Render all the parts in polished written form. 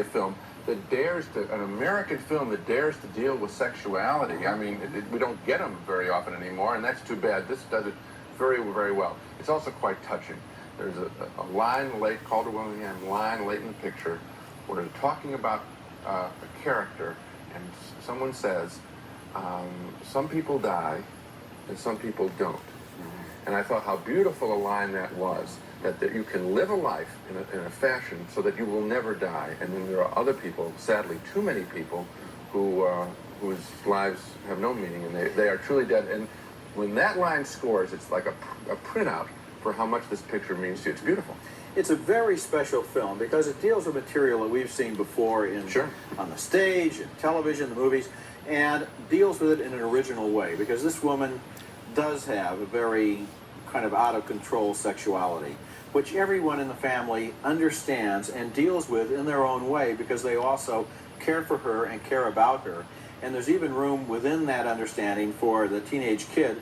A film that dares to, an American film that dares to deal with sexuality. I mean, we don't get them very often anymore, and that's too bad. This does it very, very well. It's also quite touching. There's a line late, Calder Willingham line late in the picture, where they're talking about a character, and someone says, some people die, and some people don't. And I thought how beautiful a line that was, that you can live a life in a fashion so that you will never die. And then there are other people, sadly too many people, whose lives have no meaning, and they are truly dead. And when that line scores, it's like a printout for how much this picture means to you. It's beautiful. It's a very special film because it deals with material that we've seen before on the stage, in television, the movies, and deals with it in an original way, because this woman does have a very kind of out-of-control sexuality, which everyone in the family understands and deals with in their own way, because they also care for her and care about her. And there's even room within that understanding for the teenage kid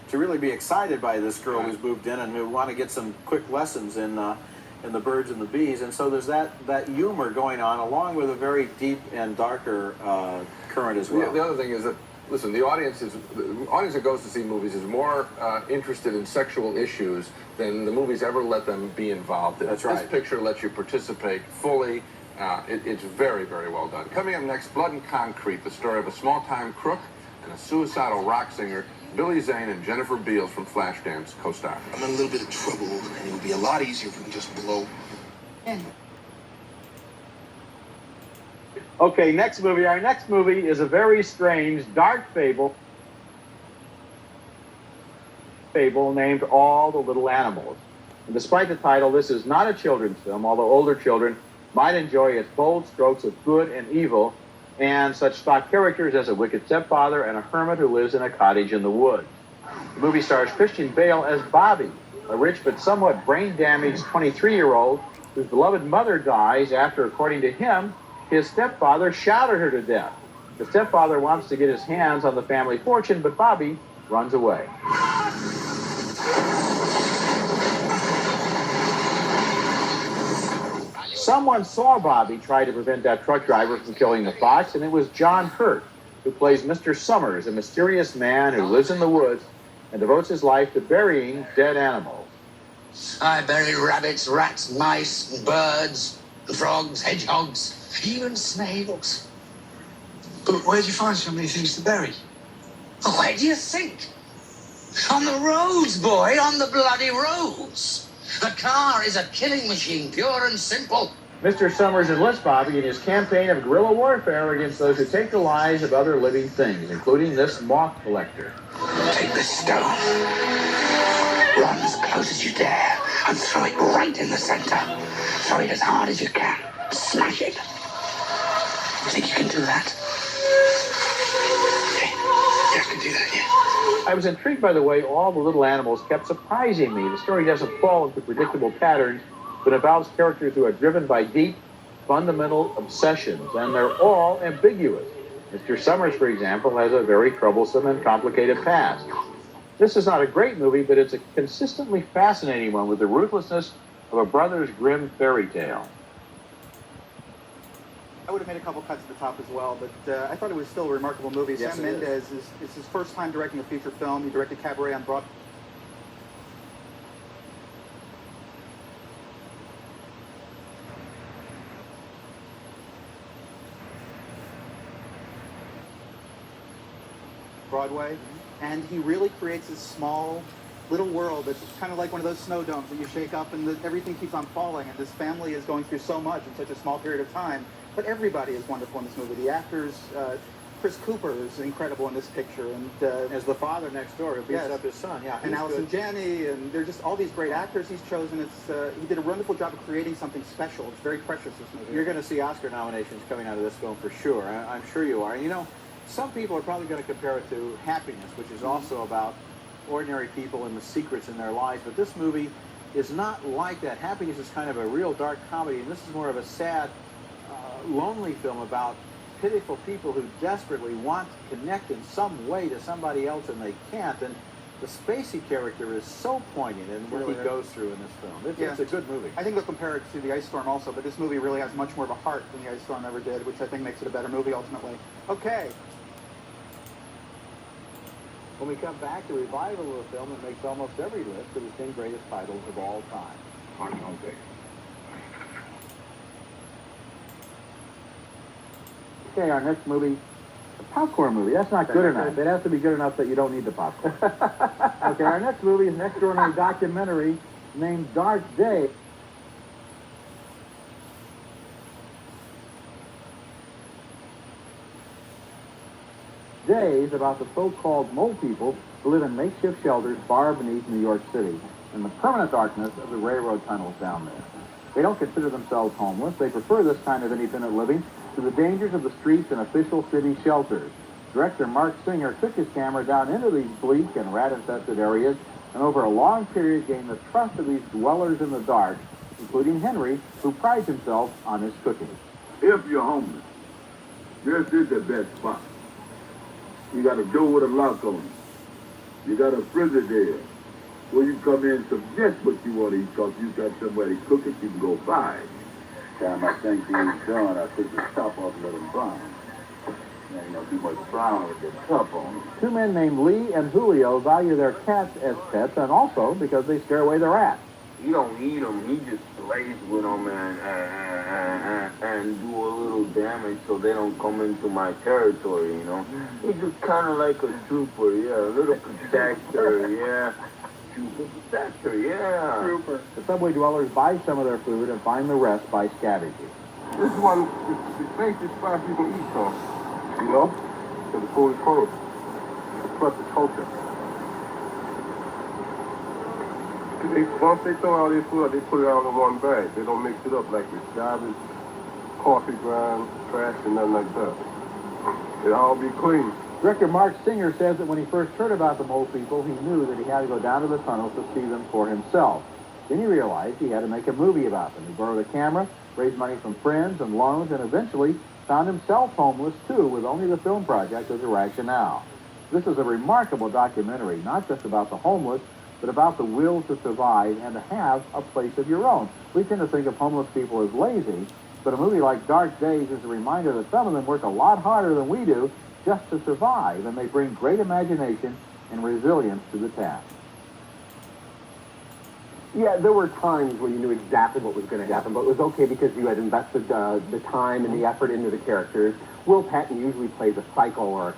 to really be excited by this girl who's moved in and who want to get some quick lessons in the birds and the bees. And so there's that humor going on, along with a very deep and darker current as well. The other thing is that, listen, the audience that goes to see movies is more interested in sexual issues than the movies ever let them be involved in. That's right. This picture lets you participate fully. It's very, very well done. Coming up next, Blood and Concrete, the story of a small-time crook and a suicidal rock singer. Billy Zane and Jennifer Beals from Flashdance co-star. I'm in a little bit of trouble, and it would be a lot easier if we can just blow. Okay, next movie. Our next movie is a very strange, dark fable named All the Little Animals. And despite the title, this is not a children's film, although older children might enjoy its bold strokes of good and evil, and such stock characters as a wicked stepfather and a hermit who lives in a cottage in the woods. The movie stars Christian Bale as Bobby, a rich but somewhat brain-damaged 23-year-old whose beloved mother dies after, according to him, his stepfather shouted her to death. The stepfather wants to get his hands on the family fortune, but Bobby runs away. Someone saw Bobby try to prevent that truck driver from killing the fox, and it was John Hurt, who plays Mr. Summers, a mysterious man who lives in the woods and devotes his life to burying dead animals. I buried rabbits, rats, mice, birds, frogs, hedgehogs, even snails. But where'd you find so many things to bury? Where do you think? On the roads, boy, on the bloody roads. The car is a killing machine, pure and simple. Mr. Summers enlists Bobby in his campaign of guerrilla warfare against those who take the lives of other living things, including this moth collector. Take this stone, run as close as you dare, and throw it right in the center. Throw it as hard as you can. Smash it. You think you can do that? Okay. Yeah, I can do that, yeah. I was intrigued by the way All the Little Animals kept surprising me. The story doesn't fall into predictable patterns, but involves characters who are driven by deep, fundamental obsessions, and they're all ambiguous. Mr. Summers, for example, has a very troublesome and complicated past. This is not a great movie, but it's a consistently fascinating one with the ruthlessness of a Brothers Grimm fairy tale. I would have made a couple cuts at the top as well, but I thought it was still a remarkable movie. Yes, Sam Mendes is his first time directing a feature film. He directed Cabaret on Broadway. And he really creates this small little world that's kind of like one of those snow domes that you shake up and everything keeps on falling, and this family is going through so much in such a small period of time. But everybody is wonderful in this movie. The actors, Chris Cooper is incredible in this picture, and as the father next door who beats up his son, and Allison Janney, and they're just all these great actors he's chosen. He did a wonderful job of creating something special. It's very precious, this movie. You're going to see Oscar nominations coming out of this film for sure. I'm sure you are. You know, some people are probably going to compare it to Happiness, which is also about ordinary people and the secrets in their lives, but this movie is not like that. Happiness is kind of a real dark comedy, and this is more of a sad, lonely film about pitiful people who desperately want to connect in some way to somebody else and they can't. And the Spacey character is so poignant in what he goes through in this film. It's a good movie. I think they'll compare it to The Ice Storm also, but this movie really has much more of a heart than The Ice Storm ever did, which I think makes it a better movie ultimately. Okay. When we come back, the revival of a film that makes almost every list of the 10 greatest titles of all time. Okay, our next movie, a popcorn movie. That's not good enough. It has to be good enough that you don't need the popcorn. Okay, our next movie is an extraordinary documentary named Dark Day. Days about the so-called mole people who live in makeshift shelters far beneath New York City in the permanent darkness of the railroad tunnels down there. They don't consider themselves homeless. They prefer this kind of independent living to the dangers of the streets and official city shelters. Director Mark Singer took his camera down into these bleak and rat-infested areas and over a long period gained the trust of these dwellers in the dark, including Henry, who prides himself on his cooking. If you're homeless, this is the best spot. You got a door with a lock on it. You got a Frigidaire where you come in and suggest what you want to eat because you got somebody cooking, you can go buy it. Time I think he was done, I took the top off and let him brown. There ain't gonna be much brown with the top on it. Two men named Lee and Julio value their cats as pets and also because they scare away the rats. He don't eat them, he just plays with them and do a little damage so they don't come into my territory, you know. He's just kind of like a trooper, yeah, a little protector, yeah. Protector, yeah. Trooper. The subway dwellers buy some of their food and find the rest by scavenging. This is one of the safest spots you can eat from, you know? Because the food is cold. Plus the culture. Once they throw out their food, they put it out in one bag. They don't mix it up like this garbage, coffee ground, trash, and nothing like that. It all be clean. Director Mark Singer says that when he first heard about the mole people, he knew that he had to go down to the tunnels to see them for himself. Then he realized he had to make a movie about them. He borrowed a camera, raised money from friends and loans, and eventually found himself homeless, too, with only the film project as a rationale. This is a remarkable documentary, not just about the homeless, but about the will to survive and to have a place of your own. We tend to think of homeless people as lazy, but a movie like Dark Days is a reminder that some of them work a lot harder than we do just to survive, and they bring great imagination and resilience to the task. Yeah, there were times when you knew exactly what was going to happen, but it was okay because you had invested the time and the effort into the characters. Will Patton usually plays a psycho or a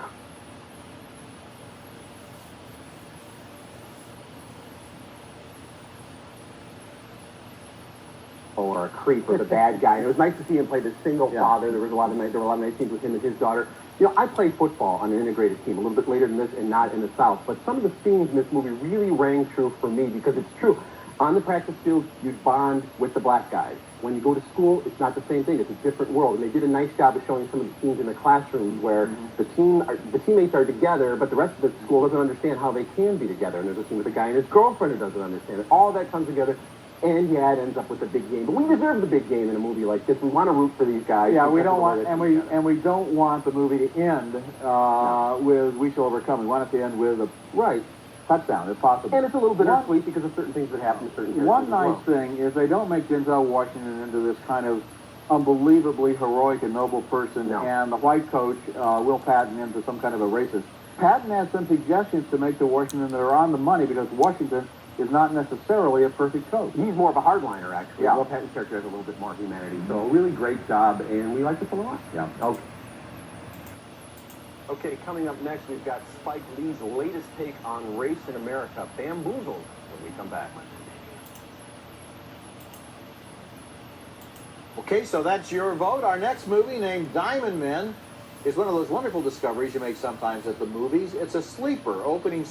creep or the bad guy. And it was nice to see him play the single father. There were a lot of nice scenes with him and his daughter. You know, I played football on an integrated team a little bit later than this and not in the South, but some of the scenes in this movie really rang true for me because it's true. On the practice field, you bond with the black guys. When you go to school, it's not the same thing. It's a different world. And they did a nice job of showing some of the scenes in the classrooms where the teammates are together, but the rest of the school doesn't understand how they can be together. And there's a scene with a guy and his girlfriend who doesn't understand it. All that comes together. And yeah, it ends up with the big game. But we deserve the big game in a movie like this. We want to root for these guys. Yeah, we don't want, and we don't want the movie to end with "We Shall Overcome." We want it to end with a touchdown, if possible. And it's a little bit sweet because of certain things that happen to certain characters. One nice thing is they don't make Denzel Washington into this kind of unbelievably heroic and noble person, and the white coach Will Patton into some kind of a racist. Patton has some suggestions to make to Washington that are on the money because Washington is not necessarily a perfect coach. He's more of a hardliner, actually. Yeah. Will Patton's character has a little bit more humanity. So a really great job, and we like this one a lot. Yeah. Okay. Okay, coming up next, we've got Spike Lee's latest take on race in America, Bamboozled, when we come back. Okay, so that's your vote. Our next movie, named Diamond Men, is one of those wonderful discoveries you make sometimes at the movies. It's a sleeper, opening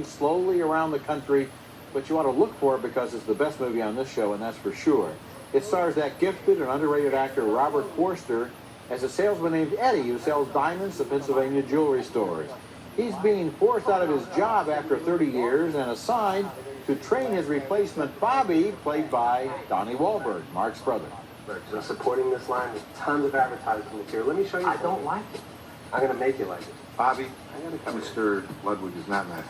slowly around the country, but you ought to look for it because it's the best movie on this show, and that's for sure. It stars that gifted and underrated actor Robert Forster as a salesman named Eddie who sells diamonds to Pennsylvania jewelry stores. He's being forced out of his job after 30 years and assigned to train his replacement Bobby, played by Donnie Wahlberg, Mark's brother. I'm supporting this line with tons of advertising material. Let me show you. I don't like it. I'm going to make you like it. Bobby, I got to come. Mr. Ludwig is not nice.